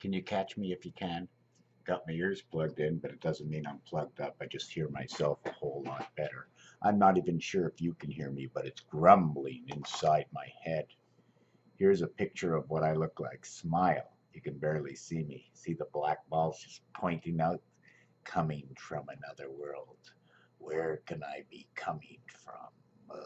Can you catch me if you can? Got my ears plugged in, but it doesn't mean I'm plugged up. I just hear myself a whole lot better. I'm not even sure if you can hear me, but it's grumbling inside my head. Here's a picture of what I look like. Smile. You can barely see me. See the black balls just pointing out? Coming from another world. Where can I be coming from?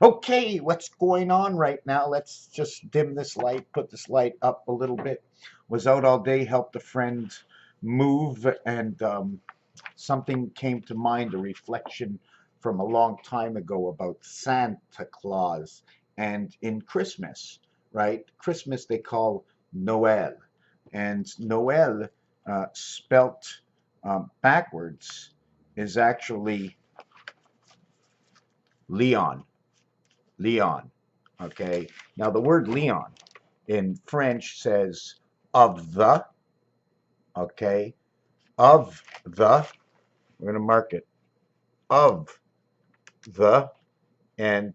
Okay, what's going on right now? Let's just dim this light, put this light up a little bit. Was out all day, helped a friend move, and something came to mind, a reflection from a long time ago about Santa Claus. And in Christmas, right? Christmas they call Noel. And Noel, spelt backwards, is actually Leon. Leon. Okay. Now the word Leon in French says of the. Okay. Of the. We're going to mark it. Of the. And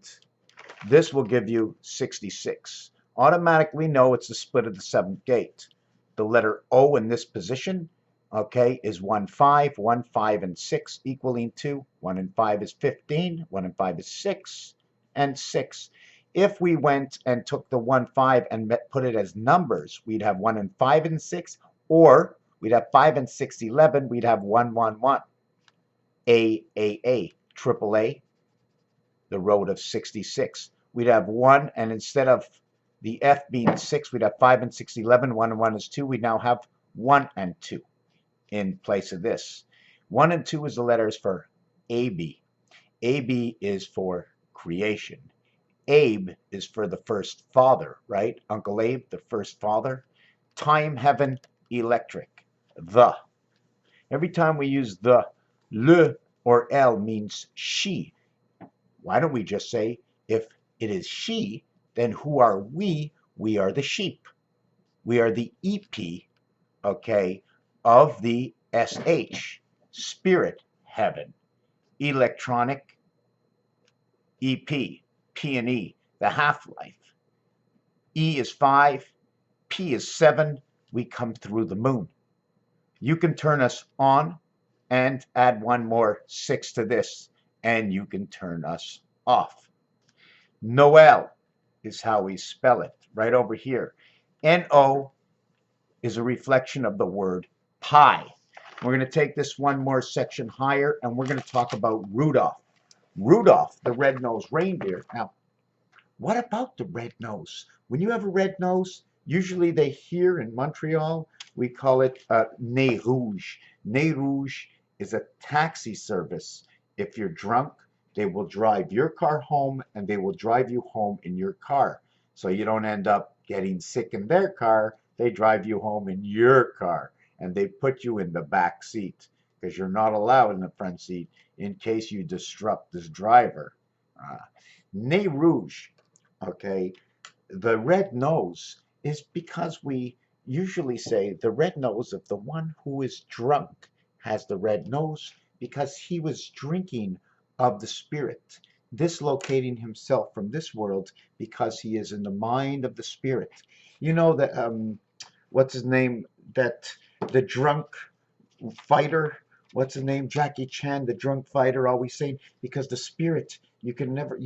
this will give you 66. Automatically know it's the split of the seventh gate. The letter O in this position, okay, is 1, 5. 1, 5, and 6 equaling 2. 1 and 5 is 15. 1 and 5 is 6. And 6. If we went and took the 1, 5 and put it as numbers, we'd have 1 and 5 and 6. Or we'd have 5 and 6, 11. We'd have 1, 1, 1. A, triple A, the road of 66. We'd have 1, and instead of the F being 6, we'd have 5 and 6, 11. 1 and 1 is 2. We now have 1 and 2 in place of this. 1 and 2 is the letters for AB. AB is for creation. Abe is for the first father, right? Uncle Abe, the first father. Time, heaven, electric. The. Every time we use the, le or L means she. Why don't we just say, if it is she, then who are we? We are the sheep. We are the EP, okay, of the SH, spirit heaven. Electronic, EP, P and E, the half-life. E is 5, P is 7. We come through the moon. You can turn us on and add one more 6 to this, and you can turn us off. Noel is how we spell it, right over here. N-O is a reflection of the word pi. We're going to take this one more section higher, and we're going to talk about Rudolph. Rudolph, the red-nosed reindeer. Now, what about the red nose? When you have a red nose, usually they here in Montreal, we call it nez rouge. Nez rouge is a taxi service. If you're drunk, they will drive your car home, and they will drive you home in your car. So you don't end up getting sick in their car. They drive you home in your car, and they put you in the back seat because you're not allowed in the front seat in case you disrupt this driver. Nez rouge, okay, the red nose is because we usually say the red nose of the one who is drunk has the red nose because he was drinking of the spirit, dislocating himself from this world because he is in the mind of the spirit. You know that what's his name? That the drunk fighter. What's his name? Jackie Chan, the drunk fighter, always saying because the spirit. You can never,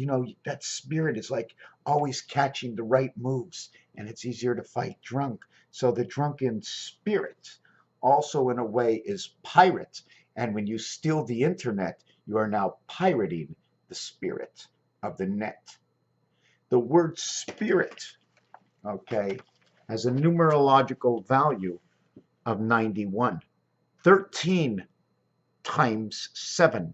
that spirit is like always catching the right moves, and it's easier to fight drunk. So the drunken spirit also in a way is pirate. And when you steal the internet, you are now pirating the spirit of the net. The word spirit, okay, has a numerological value of 91. 13 times 7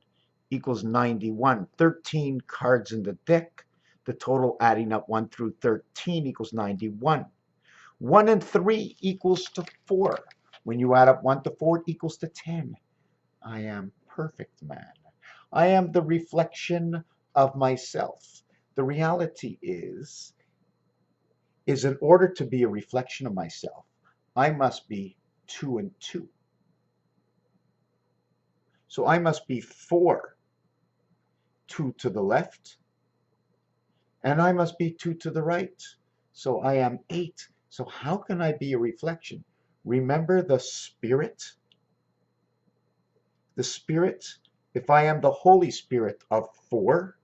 equals 91. 13 cards in the deck. The total adding up 1 through 13 equals 91. 1 and 3 equals to 4. When you add up 1 to 4, it equals to 10. I am perfect, man. I am the reflection of myself. The reality is in order to be a reflection of myself, I must be 2 and 2. So I must be 4, 2 to the left, and I must be 2 to the right. So I am 8. So how can I be a reflection? Remember the Spirit? The Spirit, if I am the Holy Spirit of 4,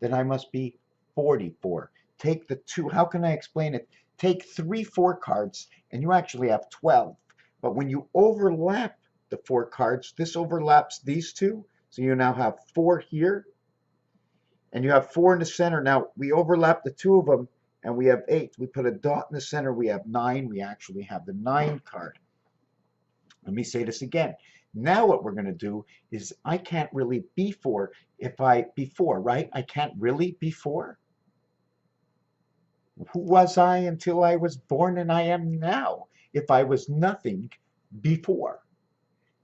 then I must be 44. Take the 2, how can I explain it? Take 3 4 cards, and you actually have 12. But when you overlap the 4 cards, this overlaps these 2, so you now have 4 here, and you have 4 in the center. Now, we overlap the 2 of them, and we have 8. We put a dot in the center, we have 9. We actually have the 9 card. Let me say this again. Now what we're going to do is I can't really be 4 if I be 4, right? I can't really be 4. Who was I until I was born, and I am now? If I was nothing before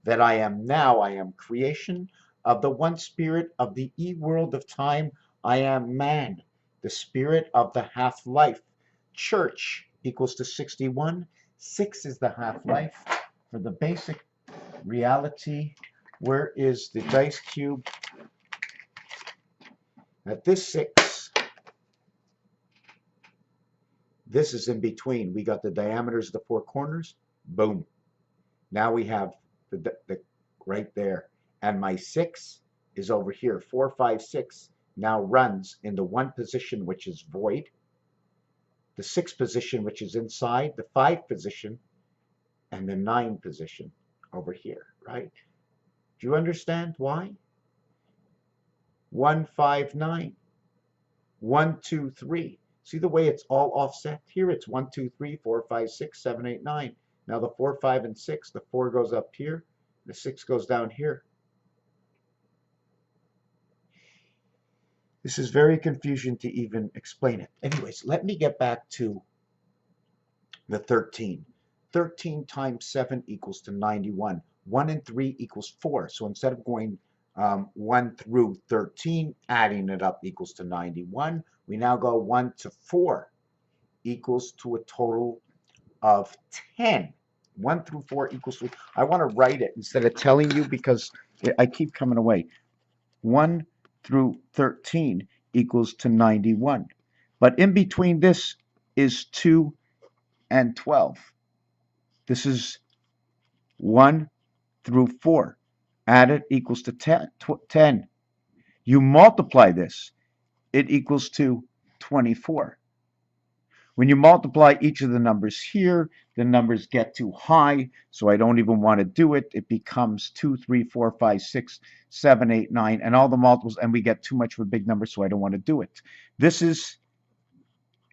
that I am now, I am creation of the one spirit of the world of time. I am man, the spirit of the half-life. Church equals to 61. 6 is the half-life. For the basic reality, where is the dice cube? At this 6, this is in between. We got the diameters of the 4 corners. Boom. Now we have the right there. And my 6 is over here. 4, 5, 6 now runs in the 1 position, which is void, the 6 position, which is inside, the 5 position, and the 9 position over here, right? Do you understand why? 1, 5, 9. 1, 2, 3. See the way it's all offset? Here it's 1, 2, 3, 4, 5, 6, 7, 8, 9. Now the 4, 5, and 6, the 4 goes up here, the 6 goes down here. This is very confusing to even explain it. Anyways, let me get back to the 13. 13 times 7 equals to 91. 1 and 3 equals 4. So instead of going 1 through 13, adding it up equals to 91, we now go 1 to 4 equals to a total of 10. 1 through 4 equals to, I want to write it instead of telling you because I keep coming away. 1 through 13 equals to 91. But in between this is 2 and 12. This is 1 through 4. Add it equals to 10. You multiply this, it equals to 24. When you multiply each of the numbers here, the numbers get too high, so I don't even want to do it. It becomes 2, 3, 4, 5, 6, 7, 8, 9, and all the multiples, and we get too much of a big number, so I don't want to do it. This is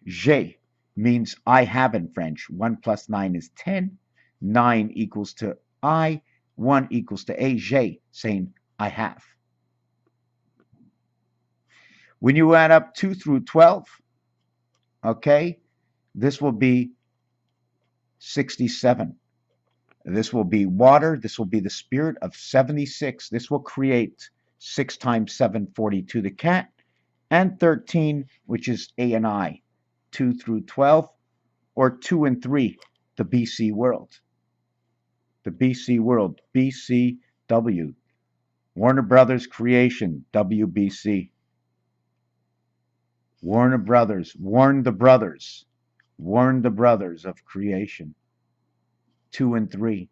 J, means I have in French. 1 plus 9 is 10. 9 equals to I. 1 equals to A, J, saying I have. When you add up 2 through 12, okay, this will be 67. This will be water. This will be the spirit of 76. This will create 6 times 7, 42, the cat, and 13, which is A and I. 2 through 12, or 2 and 3, the BC world. The BC world, BCW. Warner Brothers Creation, WBC. Warner Brothers, warn the brothers. Warn the brothers of creation. 2 and 3.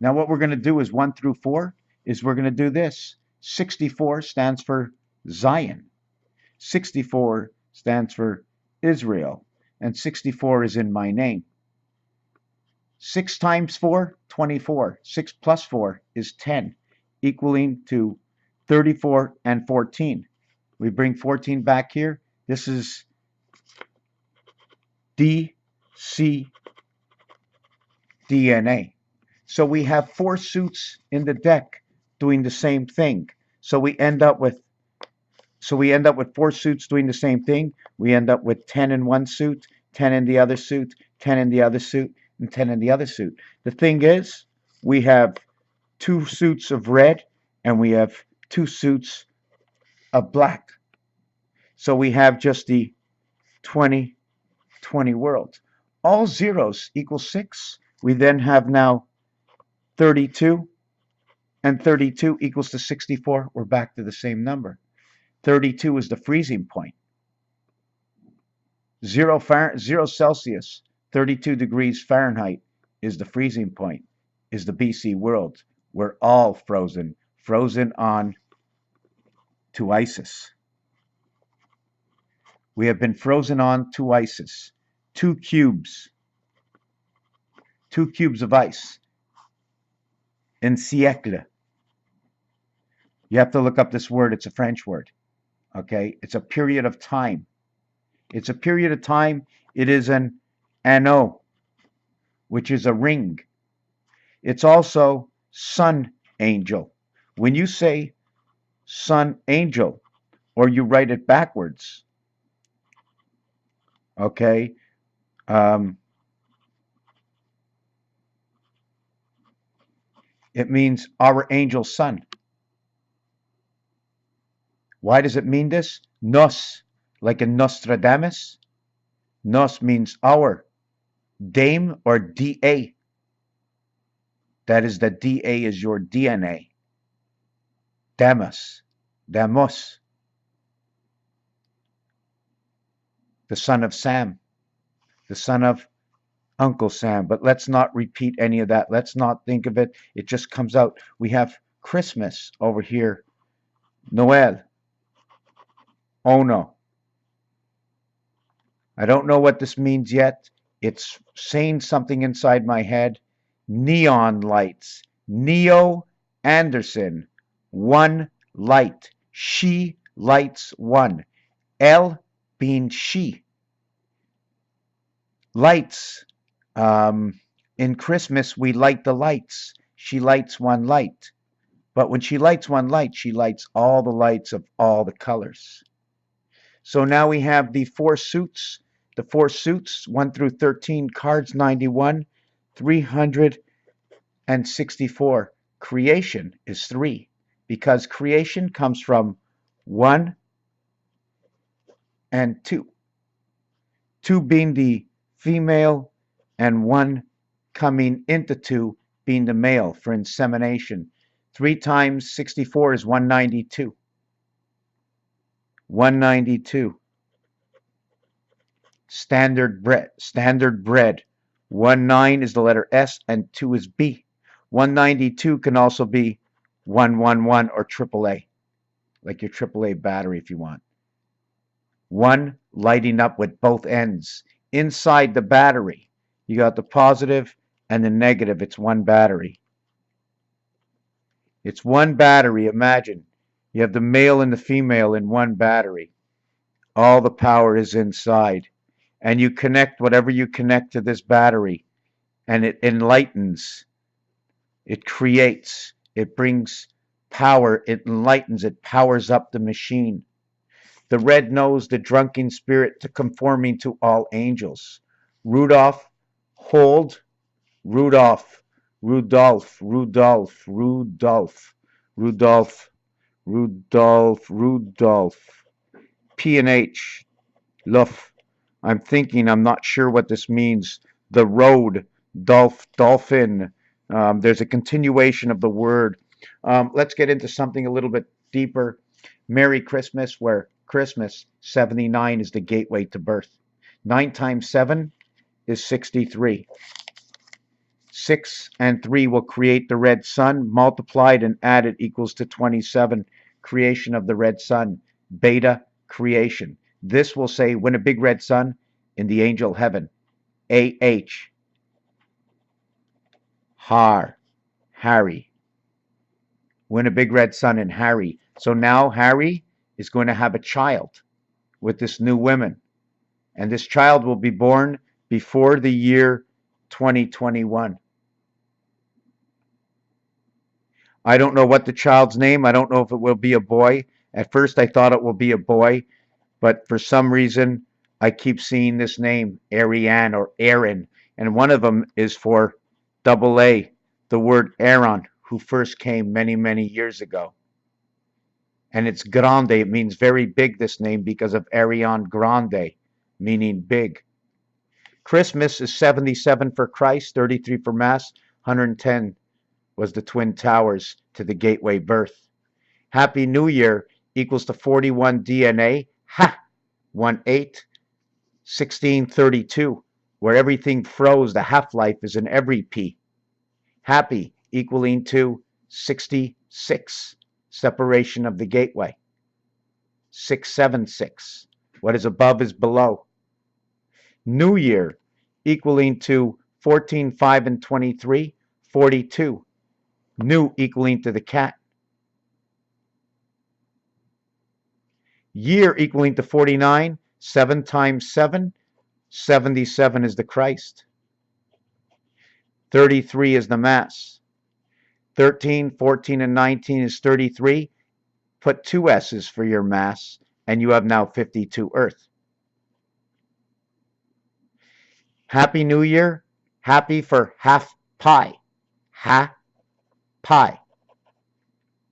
Now what we're going to do is 1 through 4 is we're going to do this. 64 stands for Zion. 64 stands for Israel. And 64 is in my name. 6 times 4, 24. 6 plus 4 is 10, equaling to 34 and 14. We bring 14 back here. This is DC DNA. So we have 4 suits in the deck doing the same thing. So we end up with 4 suits doing the same thing. We end up with 10 in one suit, 10 in the other suit, 10 in the other suit, and 10 in the other suit. The thing is, we have 2 suits of red and we have 2 suits of black. So we have just the 20 world. All zeros equal 6. We then have now 32, and 32 equals to 64. We're back to the same number. 32 is the freezing point. 0 Celsius, 32 degrees Fahrenheit is the freezing point, is the BC world. We're all frozen, frozen on to Isis. We have been frozen on to Isis. 2 cubes. 2 cubes of ice. Un siècle. You have to look up this word. It's a French word. Okay? It's a period of time. It's a period of time. It is an anneau, which is a ring. It's also sun angel. When you say sun angel, or you write it backwards, okay, it means our angel son. Why does it mean this? Nos, like in Nostradamus. Nos means our. Dame or DA. That is, the DA is your DNA. Damas. Damos. The son of Sam. The son of Uncle Sam. But let's not repeat any of that. Let's not think of it. It just comes out. We have Christmas over here. Noel. Oh no. I don't know what this means yet. It's saying something inside my head. Neon lights. Neo Anderson. One light. She lights one. L being she. Lights. In Christmas, we light the lights. She lights one light. But when she lights one light, she lights all the lights of all the colors. So now we have the 4 suits. The 4 suits, 1 through 13, cards 91, 364. Creation is 3, because creation comes from 1 and 2. 2 being the female, and 1 coming into 2 being the male for insemination. 3 times 64 is 192. 192. Standard bread. 19 is the letter S and 2 is B. 192 can also be 111 or AAA, like your AAA battery if you want. 1 lighting up with both ends. Inside the battery, you got the positive and the negative. It's 1 battery. It's 1 battery. Imagine you have the male and the female in 1 battery. All the power is inside. And you connect whatever you connect to this battery, and it enlightens, it creates, it brings power, it enlightens, it powers up the machine. The red nose, the drunken spirit, to conforming to all angels. Rudolph, hold, Rudolph, Rudolph, Rudolph, Rudolph, Rudolph, Rudolph, Rudolph. P and H, Luff. I'm thinking, I'm not sure what this means. The road, dolphin. There's a continuation of the word. Let's get into something a little bit deeper. Merry Christmas, where Christmas, 79, is the gateway to birth. 9 times 7 is 63. 6 and 3 will create the red sun. Multiplied and added equals to 27. Creation of the red sun. Beta, creation. This will say, when a big red sun in the angel heaven. A-H. Harry. When a big red sun in Harry. So now Harry is going to have a child with this new woman. And this child will be born before the year 2021. I don't know what the child's name. I don't know if it will be a boy. At first I thought it will be a boy. But for some reason, I keep seeing this name, Ariane or Aaron. And one of them is for AA, the word Aaron, who first came many, many years ago. And it's grande. It means very big, this name, because of Ariane Grande, meaning big. Christmas is 77 for Christ, 33 for Mass, 110 was the Twin Towers to the gateway birth. Happy New Year equals to 41 DNA. Ha! 18, 1632. where everything froze. The half-life is in every P. Happy equaling to 66. Separation of the gateway. 676. What is above is below. New Year equaling to 14, 5, and 23. 42. New equaling to the cat. Year equaling to 49. 7 times 7. 77 is the Christ. 33 is the Mass. 13, 14, and 19 is 33. Put 2 S's for your Mass, and you have now 52 Earth. Happy New Year. Happy for half pi. Ha, pi.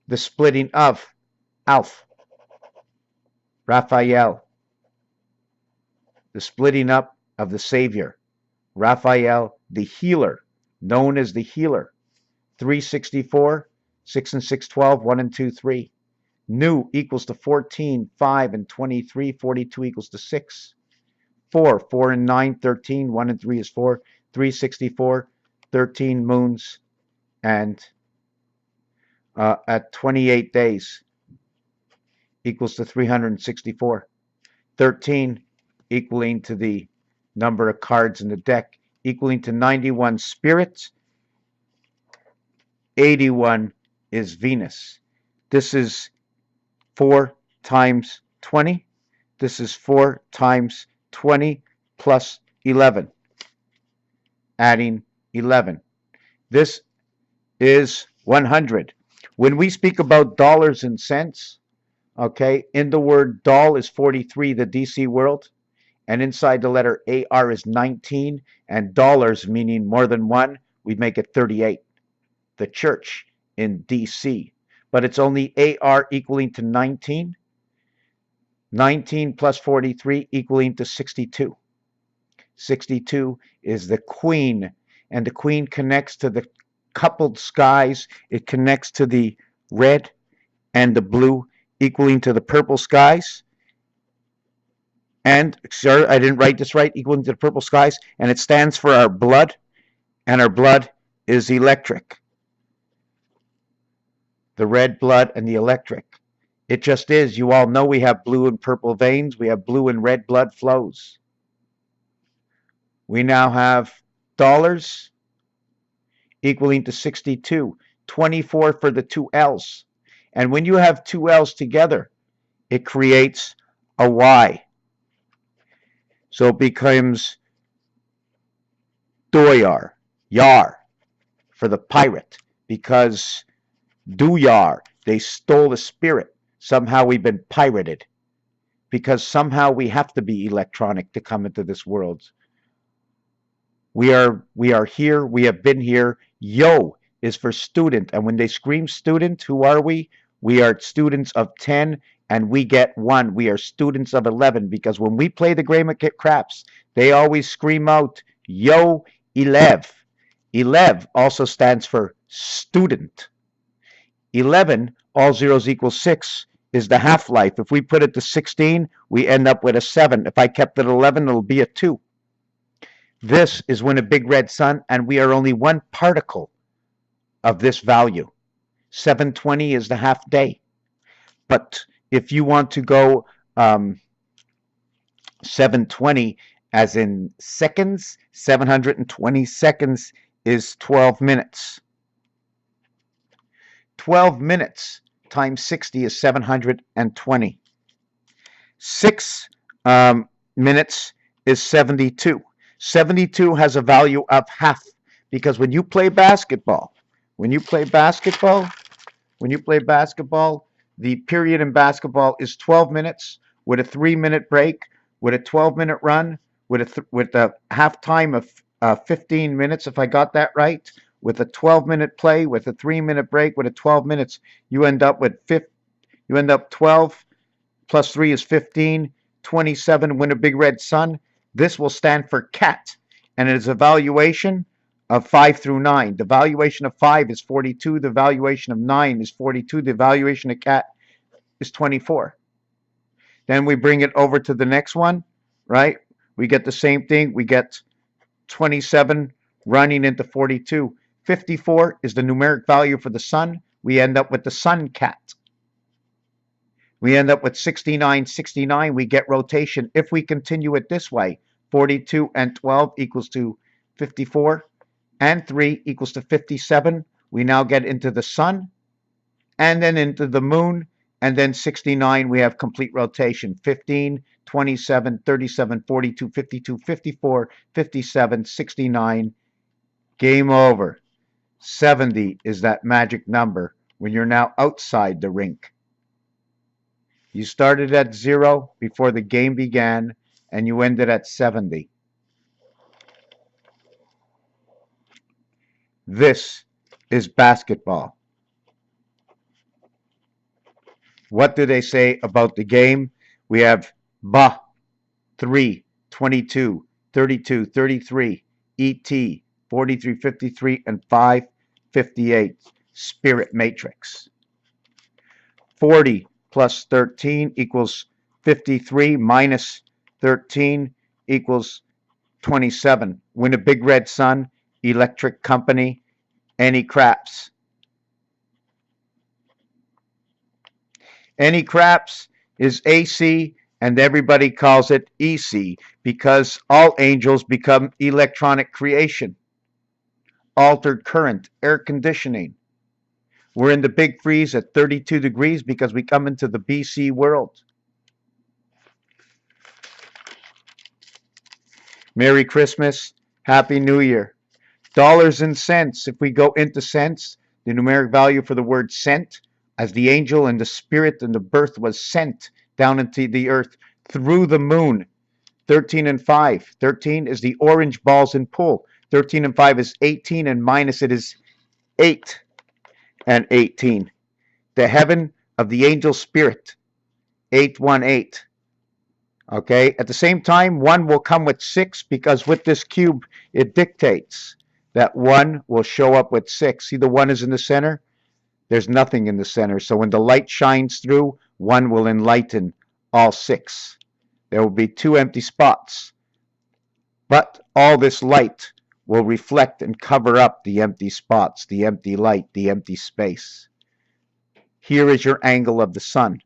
The splitting of Alf. Raphael. The splitting up of the Savior. Raphael, the healer, known as the healer. 364, 6 and 6, 12, 1 and 2, 3. New equals to 14, 5 and 23, 42 equals to 6. 4, 4 and 9, 13, 1 and 3 is 4, 364, 13 moons, and at 28 days equals to 364. 13 equaling to the number of cards in the deck, equaling to 91 spirits. 81 is Venus. This is 4 times 20. This is 4 times 20 plus 11. Adding 11. This is 100. When we speak about dollars and cents, okay, in the word doll is 43, the DC world, and inside the letter AR is 19, and dollars meaning more than one, we make it 38. The church in DC, but it's only AR equaling to 19. 19 plus 43 equaling to 62. 62 is the queen, and the queen connects to the coupled skies. It connects to the red and the blue, equaling to the purple skies. And, sir, I didn't write this right, equaling to the purple skies, and it stands for our blood, and our blood is electric. The red blood and the electric. It just is. You all know we have blue and purple veins. We have blue and red blood flows. We now have dollars equaling to 62. 24 for the 2 L's. And when you have 2 L's together, it creates a Y. So it becomes Doyar, Yar, for the pirate, because Duyar, they stole the spirit. Somehow we've been pirated, because somehow we have to be electronic to come into this world. We are here, we have been here. Yo is for student, and when they scream student, who are we? We are students of 10, and we get 1. We are students of 11, because when we play the game of craps, they always scream out, yo, 11. 11 also stands for student. 11, all zeros equal 6, is the half-life. If we put it to 16, we end up with a 7. If I kept it 11, it'll be a 2. This is when a big red sun, and we are only 1 particle of this value. 720 is the half day. But if you want to go 720 as in seconds, 720 seconds is 12 minutes. 12 minutes times 60 is 720. 6 minutes is 72. 72 has a value of half, because when you play basketball, the period in basketball is 12 minutes with a 3-minute break, with a 12-minute run, with a halftime of 15 minutes, if I got that right, with a 12-minute play, with a 3-minute break, with a 12 minutes, you end up with 12 plus 3 is 15, 27, win a big red sun. This will stand for cat, and it is a valuation of 5 through 9. The valuation of 5 is 42. The valuation of 9 is 42. The valuation of cat is 24. Then we bring it over to the next one, right? We get the same thing. We get 27 running into 42. 54 is the numeric value for the sun. We end up with the sun cat. We end up with 69, 69. We get rotation. If we continue it this way, 42 and 12 equals to 54, and 3 equals to 57. We now get into the sun, and then into the moon, and then 69, we have complete rotation. 15, 27, 37, 42, 52, 54, 57, 69. Game over. 70 is that magic number when you're now outside the rink. You started at 0 before the game began, and you ended at 70. This is basketball. What do they say about the game? We have Ba, 3, 22, 32, 33, ET, 43, 53, and 5, 58. Spirit matrix. 40 plus 13 equals 53 minus 13 equals 27. Win a big red sun, electric company, any craps. Any craps is AC, and everybody calls it EC because all angels become electronic creation. Altered current, air conditioning. We're in the big freeze at 32 degrees because we come into the BC world. Merry Christmas, Happy New Year. Dollars and cents. If we go into cents, the numeric value for the word sent, as the angel and the spirit and the birth was sent down into the earth through the moon. 13 and 5. 13 is the orange balls in pool. 13 and 5 is 18, and minus it is 8 and 18. The heaven of the angel spirit. 818. Okay, at the same time, 1 will come with 6 because with this cube, it dictates that 1 will show up with 6. See, the 1 is in the center. There's nothing in the center. So when the light shines through, 1 will enlighten all 6. There will be 2 empty spots. But all this light will reflect and cover up the empty spots, the empty light, the empty space. Here is your angle of the sun.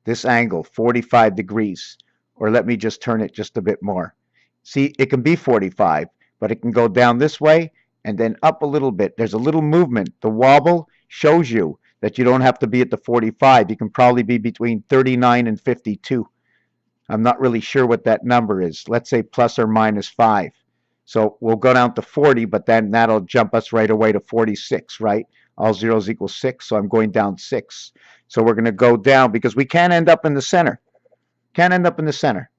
This angle, 45 degrees. Or let me just turn it just a bit more. See, it can be 45, but it can go down this way and then up a little bit. There's a little movement. The wobble shows you that you don't have to be at the 45. You can probably be between 39 and 52. I'm not really sure what that number is. Let's say plus or minus 5. So we'll go down to 40, but then that'll jump us right away to 46, right? All zeros equal 6, so I'm going down 6. So we're going to go down because we can't end up in the center. Can't end up in the center.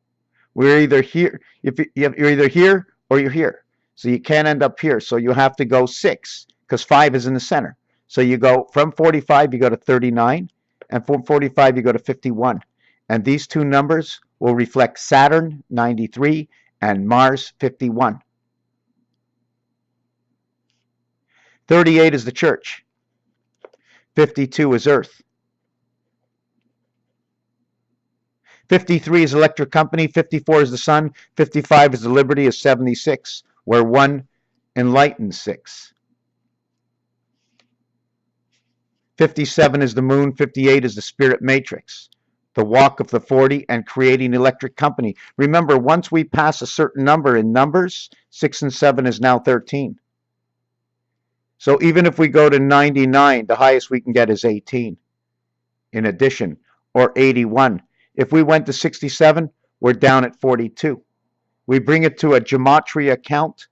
We're either here, you're either here or you're here. So you can't end up here. So you have to go 6 because 5 is in the center. So you go from 45, you go to 39, and from 45, you go to 51. And these two numbers will reflect Saturn, 93, and Mars, 51. 38 is the church. 52 is Earth. 53 is electric company. 54 is the sun. 55 is the liberty, is 76, where 1 enlightens 6. 57 is the moon. 58 is the spirit matrix. The walk of the 40 and creating electric company. Remember, once we pass a certain number in numbers, 6 and 7 is now 13. So even if we go to 99, the highest we can get is 18 in addition, or 81. If we went to 67, we're down at 42. We bring it to a gematria count.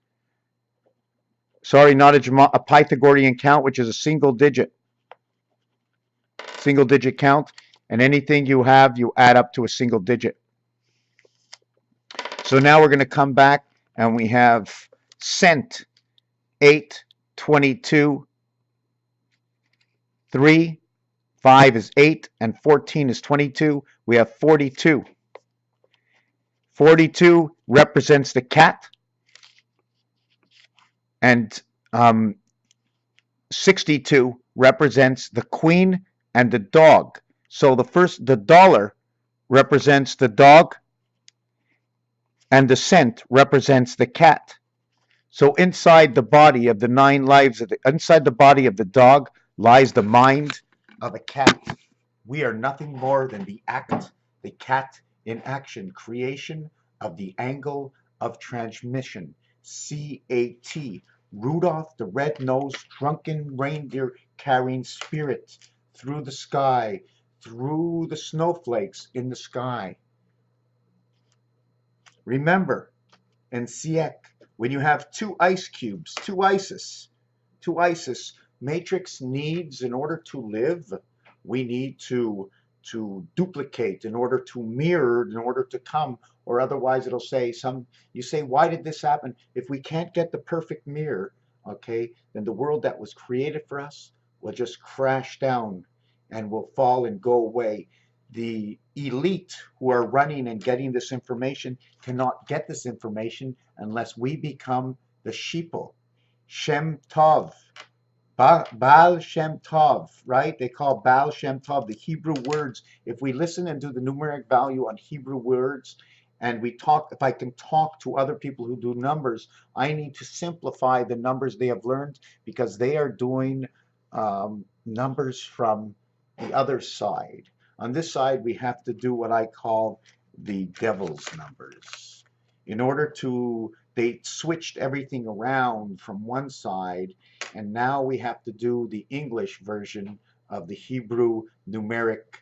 Sorry, not a Pythagorean count, which is a single digit count. And anything you have, you add up to a single digit. So now we're going to come back and we have cent, 8, 22, 3, 5 is 8, and 14 is 22. We have 42. 42 represents the cat, and 62 represents the queen and the dog. So the dollar represents the dog, and the cent represents the cat. So inside the body of the 9 lives of inside the body of the dog lies the mind of a cat. We are nothing more than the cat in action, creation of the angle of transmission. CAT. Rudolph the red-nosed drunken reindeer carrying spirit through the sky, through the snowflakes in the sky. Remember, in Siek, when you have 2 ice cubes, 2 ices, matrix needs, in order to live, we need to duplicate, in order to mirror, in order to come, or otherwise it'll say you say, why did this happen? If we can't get the perfect mirror, okay, then the world that was created for us will just crash down and will fall and go away. The elite who are running and getting this information cannot get this information unless we become the sheeple. Shem Tov, Baal Shem Tov, right? They call Baal Shem Tov the Hebrew words. If we listen and do the numeric value on Hebrew words, and we talk, if I can talk to other people who do numbers, I need to simplify the numbers they have learned, because they are doing numbers from the other side. On this side, we have to do what I call the devil's numbers. In order to, they switched everything around from one side, and now we have to do the English version of the Hebrew numeric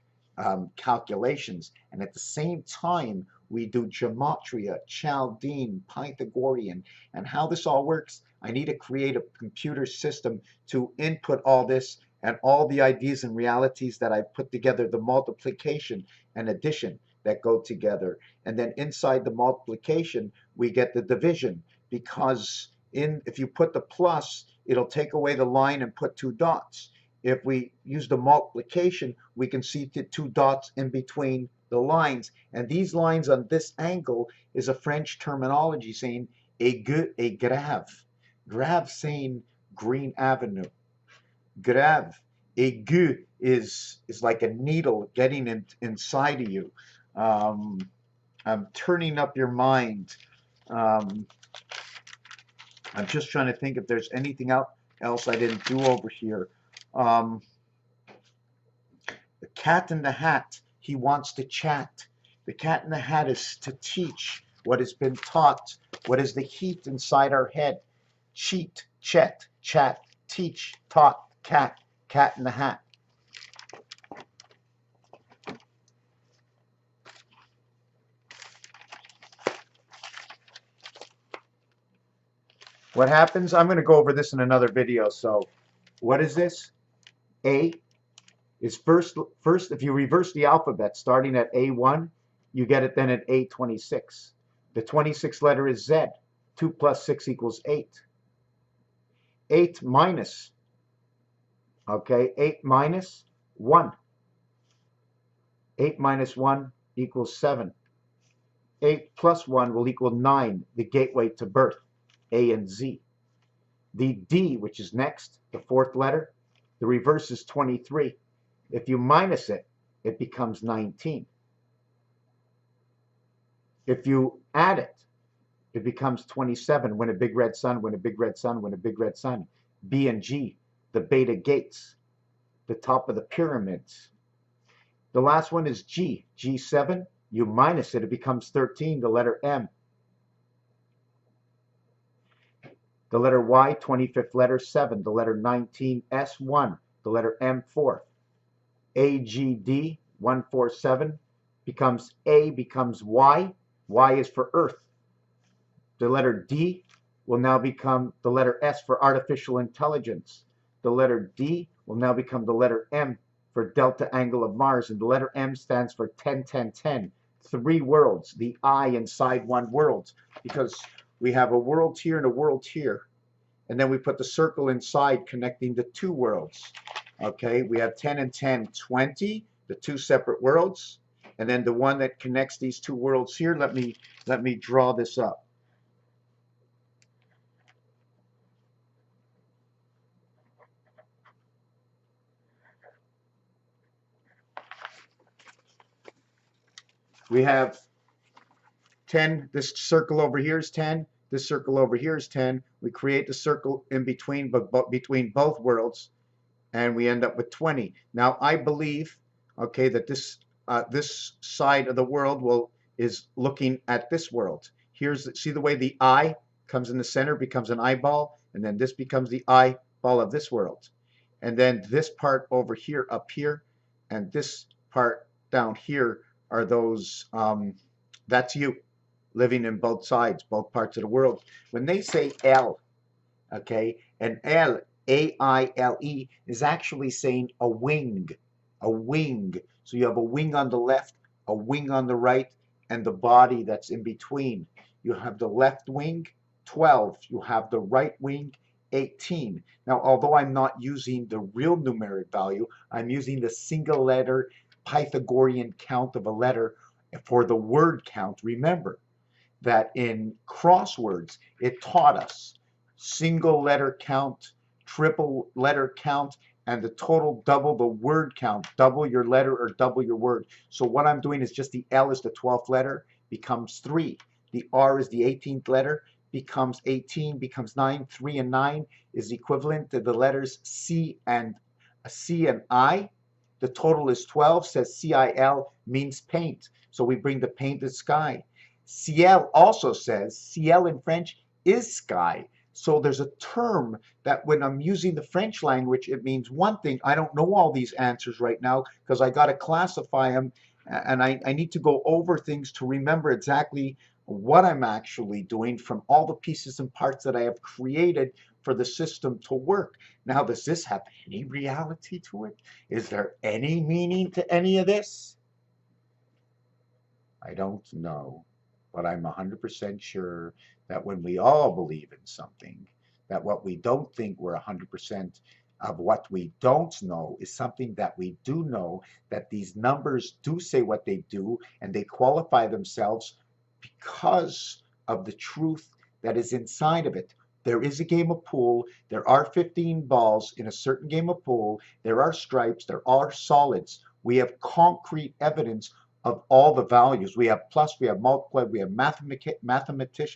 calculations. And at the same time, we do gematria, Chaldean, Pythagorean. And how this all works, I need to create a computer system to input all this and all the ideas and realities that I've put together, the multiplication and addition that go together. And then inside the multiplication, we get the division, because if you put the plus, it'll take away the line and put 2 dots. If we use the multiplication, we can see the 2 dots in between the lines. And these lines on this angle is a French terminology saying a grave. Grave saying Green Avenue. Grave. Aigu is like a needle getting inside of you. I'm turning up your mind. I'm just trying to think if there's anything else I didn't do over here. The Cat in the Hat, he wants to chat. The Cat in the Hat is to teach what has been taught, what is the heat inside our head. Cheat, chat, teach, taught, cat in the hat. What happens? I'm going to go over this in another video. So what is this? A is first, if you reverse the alphabet, starting at A1, you get it then at A26. The 26th letter is Z. 2 plus 6 equals 8. 8 minus, okay, 8 minus 1. 8 minus 1 equals 7. 8 plus 1 will equal 9, the gateway to birth, A and Z. The D, which is next, the 4th letter, the reverse is 23. If you minus it, it becomes 19. If you add it, it becomes 27. When a big red sun, when a big red sun, when a big red sun. B and G, the beta gates, the top of the pyramids. The last one is G, G7. You minus it, it becomes 13, the letter M. The letter Y, 25th letter, 7. The letter 19, S1. The letter M, 4th. AGD, 147, becomes A, becomes Y. Y is for Earth. The letter D will now become the letter S for artificial intelligence. The letter D will now become the letter M for delta angle of Mars. And the letter M stands for 10, 10, 10. 3 worlds, the I inside one world. Because we have a world here and a world here. And then we put the circle inside connecting the 2 worlds. Okay, we have 10 and 10, 20, the 2 separate worlds. And then the one that connects these 2 worlds here, let me draw this up. We have 10, this circle over here is 10, This circle over here is 10. We create the circle in between, but between both worlds, and we end up with 20. Now I believe, okay, that this side of the world is looking at this world. See the way the eye comes in the center, becomes an eyeball, and then this becomes the eyeball of this world. And then this part over here, up here, and this part down here are those, that's you living in both sides, both parts of the world. When they say L, okay, and L, A-I-L-E, is actually saying a wing, a wing. So you have a wing on the left, a wing on the right, and the body that's in between. You have the left wing, 12. You have the right wing, 18. Now, although I'm not using the real numeric value, I'm using the single letter Pythagorean count of a letter for the word count. Remember that in crosswords, it taught us single letter count, triple letter count, and the total double the word count, double your letter or double your word. So what I'm doing is just the L is the 12th letter, becomes 3. The R is the 18th letter, becomes 18, becomes 9. 3 and 9 is equivalent to the letters C and I. The total is 12, says CIL, means paint. So we bring the painted sky. Ciel also says, ciel in French is sky. So there's a term that when I'm using the French language, it means one thing. I don't know all these answers right now because I got to classify them, and I need to go over things to remember exactly what I'm actually doing from all the pieces and parts that I have created for the system to work. Now, does this have any reality to it? Is there any meaning to any of this? I don't know. But I'm 100% sure that when we all believe in something, that what we don't think we're 100% of what we don't know is something that we do know, that these numbers do say what they do, and they qualify themselves because of the truth that is inside of it. There is a game of pool. There are 15 balls in a certain game of pool. There are stripes. There are solids. We have concrete evidence of all the values. We have plus, we have multiply, we have mathematics,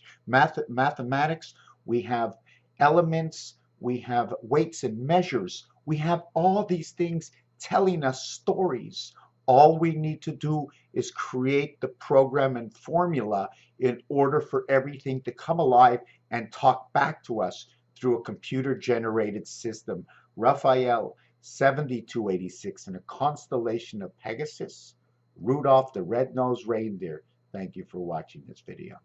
we have elements, we have weights and measures. We have all these things telling us stories. All we need to do is create the program and formula in order for everything to come alive and talk back to us through a computer-generated system. Raphael, 7286, in a constellation of Pegasus, Rudolph the Red-Nosed Reindeer. Thank you for watching this video.